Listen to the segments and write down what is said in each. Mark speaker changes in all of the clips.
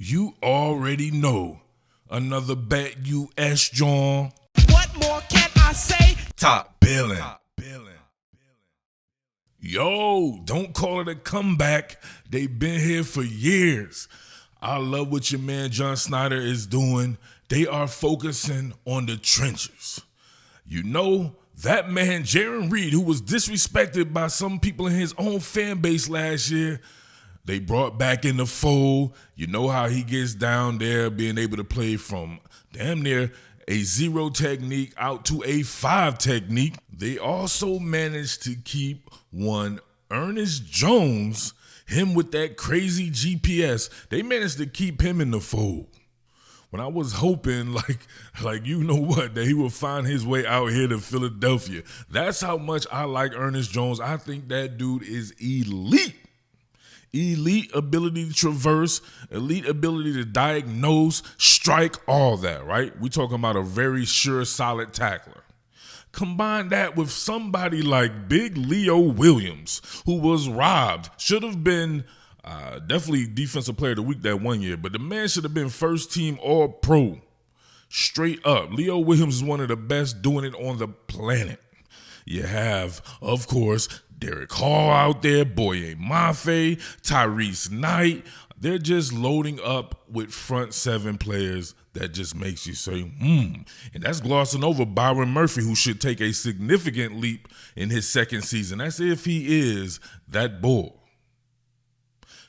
Speaker 1: You already know. Another BetUS John.
Speaker 2: What more can I say?
Speaker 1: Top Billin. Yo, don't call it a comeback. They've been here for years. I love what your man John Snyder is doing. They are focusing on the trenches. You know, that man Jaron Reed, who was disrespected by some people in his own fan base last year, they brought back in the fold. You know how he gets down there, being able to play from damn near a 0 technique out to a 5 technique. They also managed to keep one Ernest Jones, him with that crazy GPS. They managed to keep him in the fold. When I was hoping, like you know what, that he would find his way out here to Philadelphia. That's how much I like Ernest Jones. I think that dude is elite. Elite ability to traverse, elite ability to diagnose, strike, all that, right? We're talking about a very sure, solid tackler. Combine that with somebody like Big Leo Williams, who was robbed, should have been definitely Defensive Player of the Week that one year, but the man should have been first team All-Pro. Straight up. Leo Williams is one of the best doing it on the planet. You have, of course, Derek Hall out there, Boye Mafe, Tyrese Knight. They're just loading up with front 7 players that just makes you say, And that's glossing over Byron Murphy, who should take a significant leap in his second season. That's if he is that bull.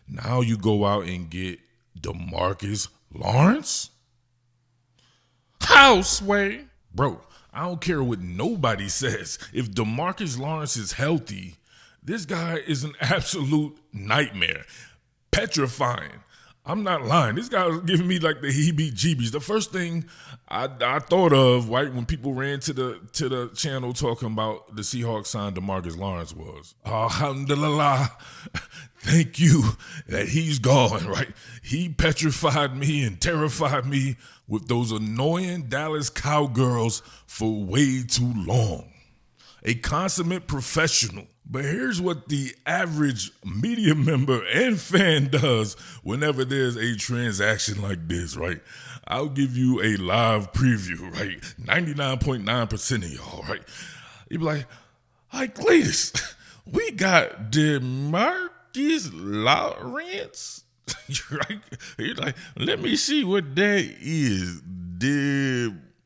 Speaker 1: Now you go out and get DeMarcus Lawrence? Houseway. Bro, I don't care what nobody says. If DeMarcus Lawrence is healthy, this guy is an absolute nightmare. Petrifying. I'm not lying. This guy was giving me like the heebie-jeebies. The first thing I thought of, right, when people ran to the channel talking about the Seahawks signed DeMarcus Lawrence was, alhamdulillah, thank you that he's gone, right? He petrified me and terrified me with those annoying Dallas Cowgirls for way too long. A consummate professional. But here's what the average media member and fan does whenever there's a transaction like this, right? I'll give you a live preview, right? 99.9% of y'all, right? You be like, Cletus, we got DeMarcus Lawrence, right? You're like, let me see what that is. DeMarcus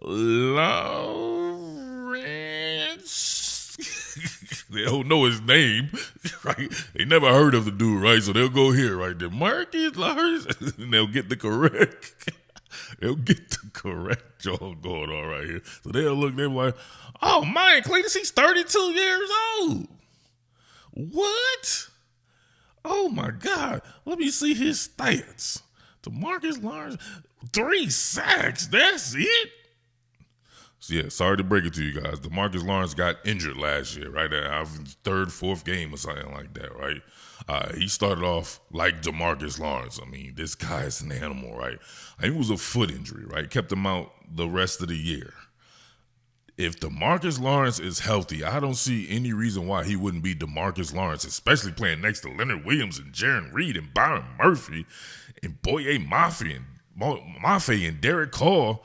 Speaker 1: Lawrence. They don't know his name, right? They never heard of the dude, right? So they'll go here, right? DeMarcus Lawrence, and they'll get the correct. They'll get the correct job going on right here. So they'll look, they're like, oh man, Cletus, he's 32 years old. What? Oh my God. Let me see his stats. DeMarcus Lawrence, 3 sacks. That's it. So yeah, sorry to break it to you guys. DeMarcus Lawrence got injured last year, right? Third, 4th game or something like that, right? He started off like DeMarcus Lawrence. I mean, this guy is an animal, right? I think it was a foot injury, right? Kept him out the rest of the year. If DeMarcus Lawrence is healthy, I don't see any reason why he wouldn't be DeMarcus Lawrence, especially playing next to Leonard Williams and Jaron Reed and Byron Murphy and Boye Mafe and Derek Hall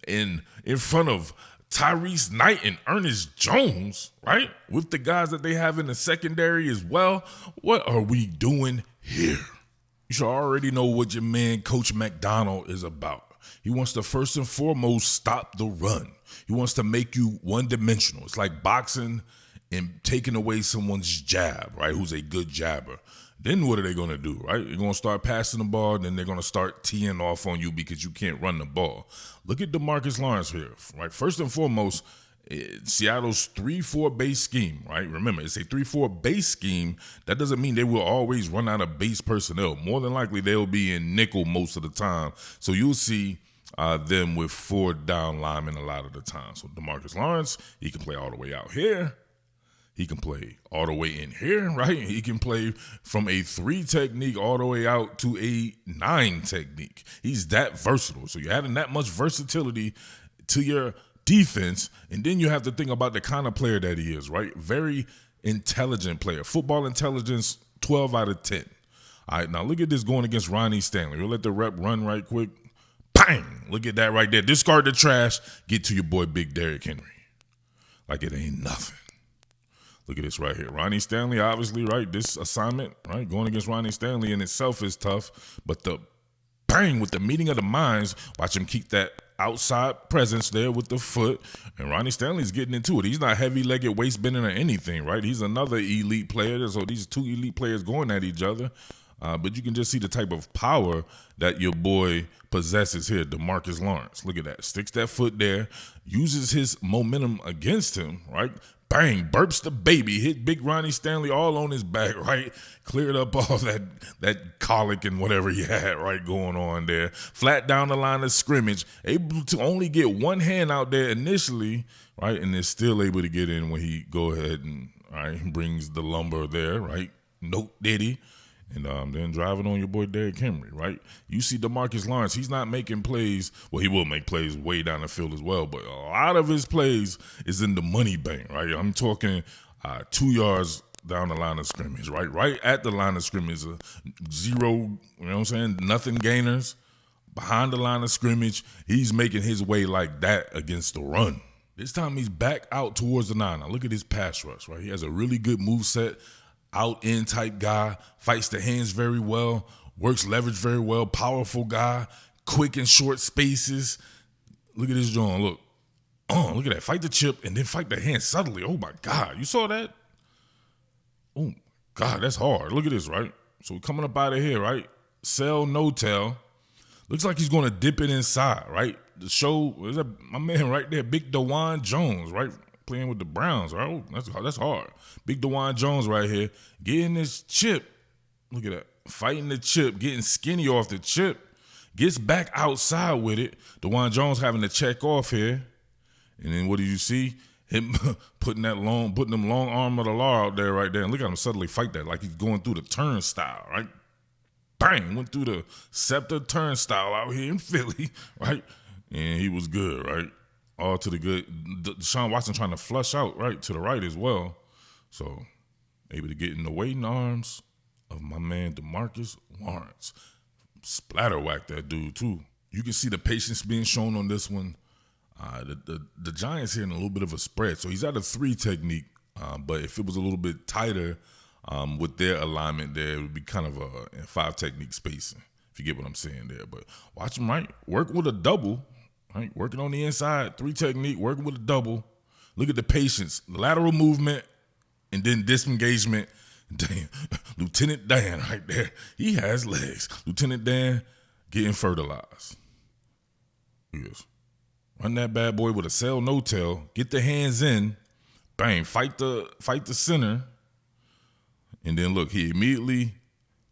Speaker 1: in front of Tyrese Knight and Ernest Jones, right? With the guys that they have in the secondary as well. What are we doing here? You should already know what your man, Coach Macdonald, is about. He wants to first and foremost stop the run. He wants to make you one-dimensional. It's like boxing and taking away someone's jab, right, who's a good jabber. Then what are they going to do, right? They're going to start passing the ball, and then they're going to start teeing off on you because you can't run the ball. Look at DeMarcus Lawrence here, right? First and foremost, Seattle's 3-4 base scheme, right? Remember, it's a 3-4 base scheme. That doesn't mean they will always run out of base personnel. More than likely, they'll be in nickel most of the time. So you'll see them with 4 down linemen a lot of the time. So DeMarcus Lawrence, he can play all the way out here. He can play all the way in here, right? He can play from a 3 technique all the way out to a 9 technique. He's that versatile. So you're adding that much versatility to your defense, and then you have to think about the kind of player that he is, right? Very intelligent player. Football intelligence 12 out of 10. All right, now look at this going against Ronnie Stanley. We'll let the rep run right quick. Bang! Look at that right there. Discard the trash. Get to your boy Big Derrick Henry. Like it ain't nothing. Look at this right here. Ronnie Stanley, obviously, right? This assignment, right? Going against Ronnie Stanley in itself is tough. But the bang with the meeting of the minds, watch him keep that outside presence there with the foot. And Ronnie Stanley's getting into it. He's not heavy-legged, waist-bending or anything, right? He's another elite player. So these two elite players going at each other. But you can just see the type of power that your boy possesses here, DeMarcus Lawrence. Look at that. Sticks that foot there, uses his momentum against him, right? Bang, burps the baby, hit big Ronnie Stanley all on his back, right? Cleared up all that colic and whatever he had, right, going on there. Flat down the line of scrimmage, able to only get one hand out there initially, right? And is still able to get in when he go ahead and, right, brings the lumber there, right? Note Diddy. And then driving on your boy Derrick Henry, right? You see DeMarcus Lawrence, he's not making plays. Well, he will make plays way down the field as well, but a lot of his plays is in the money bank, right? I'm talking 2 yards down the line of scrimmage, right? Right at the line of scrimmage, zero, you know what I'm saying? Nothing gainers. Behind the line of scrimmage, he's making his way like that against the run. This time he's back out towards the 9. Now look at his pass rush, right? He has a really good moveset. Out-in type guy, fights the hands very well, works leverage very well, powerful guy, quick in short spaces. Look at this John, look. Look at that. Fight the chip and then fight the hand subtly. Oh, my God. You saw that? Oh, God, that's hard. Look at this, right? So coming up out of here, right? Sell, no tell. Looks like he's going to dip it inside, right? The show, is that my man right there, Big DeJuan Jones, right? Playing with the Browns, right? Oh, that's hard. Big DeJuan Jones right here, getting this chip. Look at that. Fighting the chip, getting skinny off the chip. Gets back outside with it. DeJuan Jones having to check off here. And then what do you see? Him putting them long arm of the law out there right there. And look at him suddenly fight that like he's going through the turnstile, right? Bang, went through the scepter turnstile out here in Philly, right? And he was good, right? All to the good. Deshaun Watson trying to flush out right to the right as well. So able to get in the waiting arms of my man DeMarcus Lawrence. Splatter whack that dude too. You can see the patience being shown on this one. The Giants here in a little bit of a spread. So he's at a 3 technique. But if it was a little bit tighter with their alignment there, it would be kind of a 5 technique spacing. If you get what I'm saying there. But watch him, right? Work with a double. Right, working on the inside, 3 technique, working with a double. Look at the patience, lateral movement, and then disengagement. Damn, Lieutenant Dan right there. He has legs. Lieutenant Dan getting fertilized. Yes. Run that bad boy with a sell, no tail. Get the hands in. Bang, fight the center. And then look, he immediately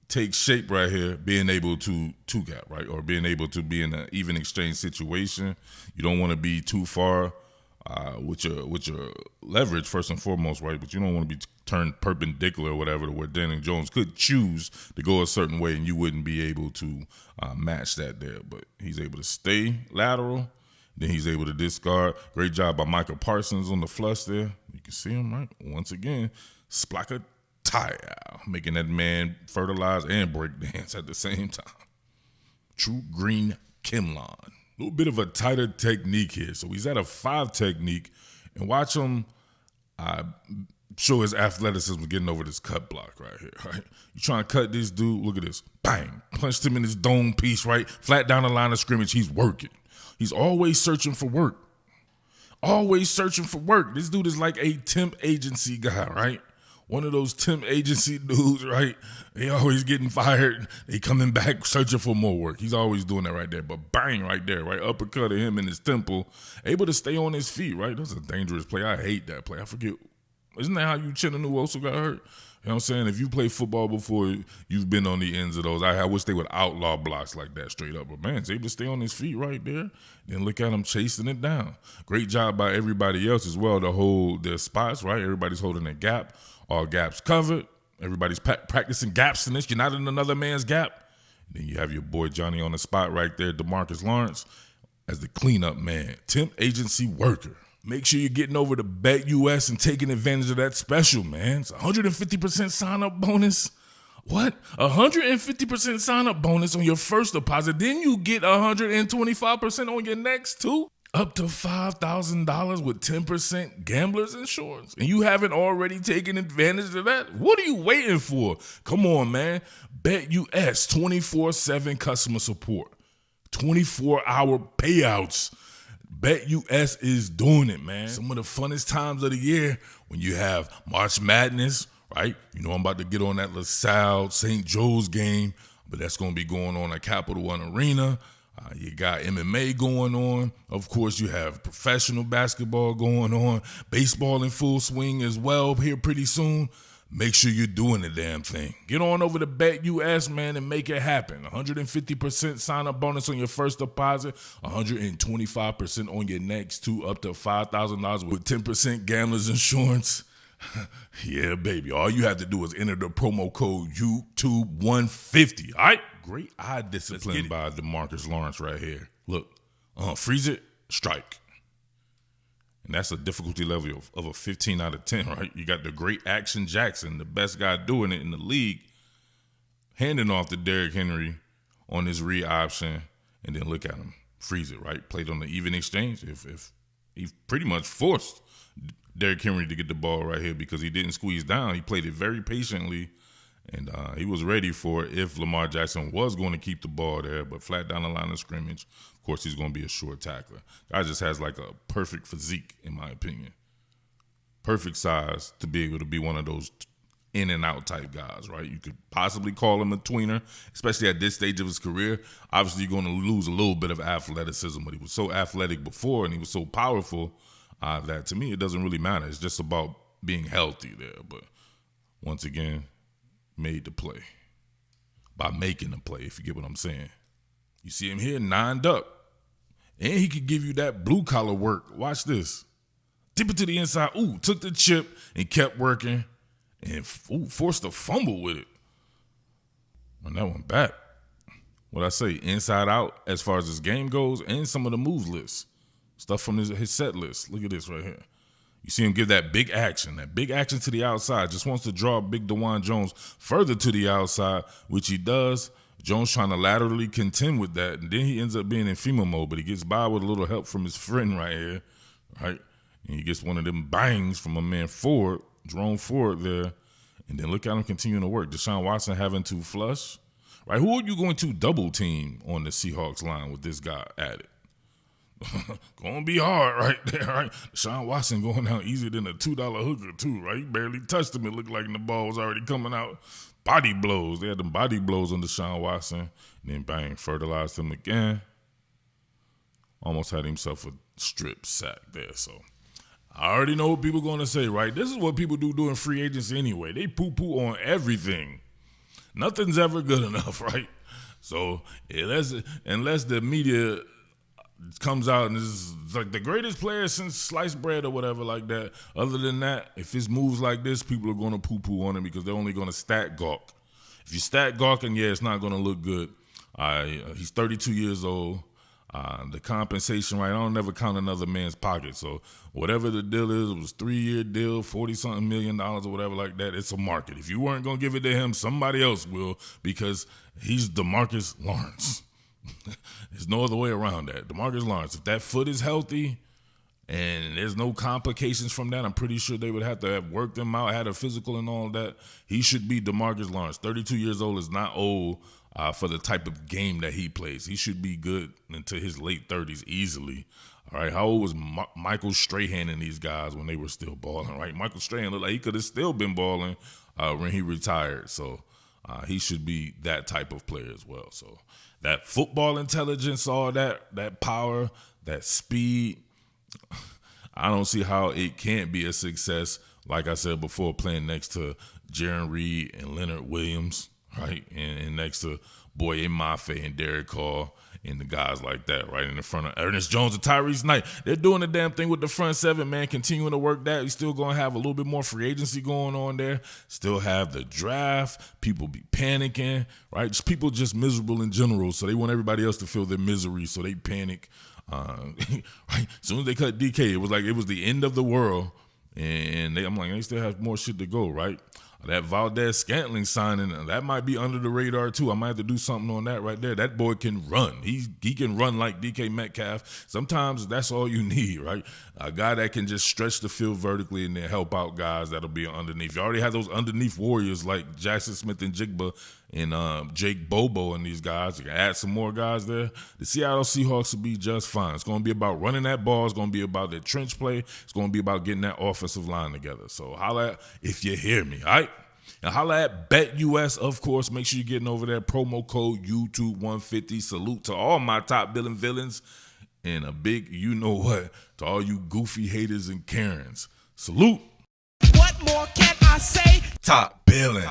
Speaker 1: takes shape right here, being able to two-gap, right? Or being able to be in an even exchange situation. You don't want to be too far with your leverage, first and foremost, right? But you don't want to be turned perpendicular or whatever to where Daniel Jones could choose to go a certain way and you wouldn't be able to match that there. But he's able to stay lateral. Then he's able to discard. Great job by Michael Parsons on the flush there. You can see him, right? Once again, Splaka Tire, making that man fertilize and break dance at the same time. True green Kimlon. A little bit of a tighter technique here. So he's at a 5 technique. And watch him show his athleticism getting over this cut block right here, right? You trying to cut this dude, look at this. Bang. Punched him in his dome piece, right? Flat down the line of scrimmage, he's working. He's always searching for work. Always searching for work. This dude is like a temp agency guy, right? One of those temp agency dudes, right? They always getting fired. They coming back searching for more work. He's always doing that right there. But bang right there, right? Uppercut of him in his temple. Able to stay on his feet, right? That's a dangerous play. I hate that play. I forget. Isn't that how you Chinanu also got hurt? You know what I'm saying? If you play football before, you've been on the ends of those. I wish they would outlaw blocks like that straight up. But, man, he's able to stay on his feet right there. Then look at him chasing it down. Great job by everybody else as well to hold their spots, right? Everybody's holding a gap. All gaps covered. Everybody's practicing gaps in this. You're not in another man's gap. Then you have your boy Johnny on the spot right there, DeMarcus Lawrence, as the cleanup man, temp agency worker. Make sure you're getting over to BetUS and taking advantage of that special, man. It's a 150% sign-up bonus What? 150% sign-up bonus on your first deposit. Then you get 125% on your next two. Up to $5,000 with 10% gambler's insurance. And you haven't already taken advantage of that? What are you waiting for? Come on, man. BetUS 24/7 customer support. 24-hour payouts. BetUS is doing it, man. Some of the funnest times of the year when you have March Madness, right? You know I'm about to get on that LaSalle St. Joe's game, but that's going to be going on at Capital One Arena. You got MMA going on. Of course, you have professional basketball going on. Baseball in full swing as well here pretty soon. Make sure you're doing the damn thing. Get on over to BetUS, man, and make it happen. 150% sign-up bonus on your first deposit. 125% on your next two, up to $5,000 with 10% gambler's insurance. Yeah, baby. All you have to do is enter the promo code YouTube150. All right? Great eye discipline by DeMarcus Lawrence right here. Look, freeze it, strike. And that's a difficulty level of a 15 out of 10, right? You got the great Action Jackson, the best guy doing it in the league, handing off to Derrick Henry on his read option, and then look at him. Freeze it, right? Played on the even exchange. If he pretty much forced Derrick Henry to get the ball right here because he didn't squeeze down. He played it very patiently, and he was ready for it if Lamar Jackson was going to keep the ball there, but flat down the line of scrimmage, of course, he's going to be a short tackler. Guy just has like a perfect physique, in my opinion. Perfect size to be able to be one of those in and out type guys, right? You could possibly call him a tweener, especially at this stage of his career. Obviously, you're going to lose a little bit of athleticism, but he was so athletic before and he was so powerful that to me, it doesn't really matter. It's just about being healthy there. But once again, made the play by making the play, if you get what I'm saying. You see him here, 9'd up. And he could give you that blue-collar work. Watch this. Tip it to the inside. Ooh, took the chip and kept working. And forced a fumble with it. And that one back. What I say, inside out as far as his game goes and some of the moves lists. Stuff from his set list. Look at this right here. You see him give that big action to the outside. Just wants to draw big DeJuan Jones further to the outside, which he does. Jones trying to laterally contend with that, and then he ends up being in FEMA mode, but he gets by with a little help from his friend right here, right? And he gets one of them bangs from a man Ford, Jerome Ford there, and then look at him continuing to work. Deshaun Watson having to flush, right? Who are you going to double team on the Seahawks line with this guy at it? Gonna be hard right there, right? Deshaun Watson going out easier than a $2 hooker too, right? He barely touched him. It looked like the ball was already coming out. Body blows. They had them body blows on Deshaun Watson. And then bang, fertilized him again. Almost had himself a strip sack there. So I already know what people are going to say, right? This is what people do during free agency anyway. They poo-poo on everything. Nothing's ever good enough, right? So unless the media comes out and is like the greatest player since sliced bread or whatever like that. Other than that, if it's moves like this, people are going to poo-poo on him because they're only going to stat gawk. If you stat gawking, yeah, it's not going to look good. He's 32 years old. The compensation, right, I don't never count another man's pocket. So whatever the deal is, it was a 3-year deal, $40-something million or whatever like that. It's a market. If you weren't going to give it to him, somebody else will because he's DeMarcus Lawrence. There's no other way around that. DeMarcus Lawrence, if that foot is healthy and there's no complications from that, I'm pretty sure they would have to have worked him out, had a physical and all that. He should be DeMarcus Lawrence. 32 years old is not old for the type of game that he plays. He should be good into his late 30s easily. All right, how old was Michael Strahan and these guys when they were still balling, right? Michael Strahan looked like he could have still been balling when he retired. So he should be that type of player as well. So that football intelligence, all that power, that speed, I don't see how it can't be a success, like I said before, playing next to Jaron Reed and Leonard Williams, right? And next to Boye Mafe and Derek Carr and the guys like that, right in the front of Ernest Jones and Tyrese Knight. They're doing the damn thing with the front seven, man, continuing to work that. You're still going to have a little bit more free agency going on there. Still have the draft. People be panicking, right? Just people just miserable in general, so they want everybody else to feel their misery, so they panic. Right? As soon as they cut DK, it was like it was the end of the world, and I'm like, they still have more shit to go, right? That Valdez-Scantling signing, that might be under the radar too. I might have to do something on that right there. That boy can run. He can run like DK Metcalf. Sometimes that's all you need, right? A guy that can just stretch the field vertically and then help out guys that'll be underneath. You already have those underneath warriors like Jackson Smith and Jigba and Jake Bobo and these guys. You can add some more guys there. The Seattle Seahawks will be just fine. It's going to be about running that ball. It's going to be about their trench play. It's going to be about getting that offensive line together. So holla if you hear me, all right? And holla at BetUS, of course. Make sure you're getting over there. Promo code YouTube150. Salute to all my top billing villains. And a big you-know-what to all you goofy haters and Karens. Salute.
Speaker 2: What more can I say?
Speaker 3: Top billing.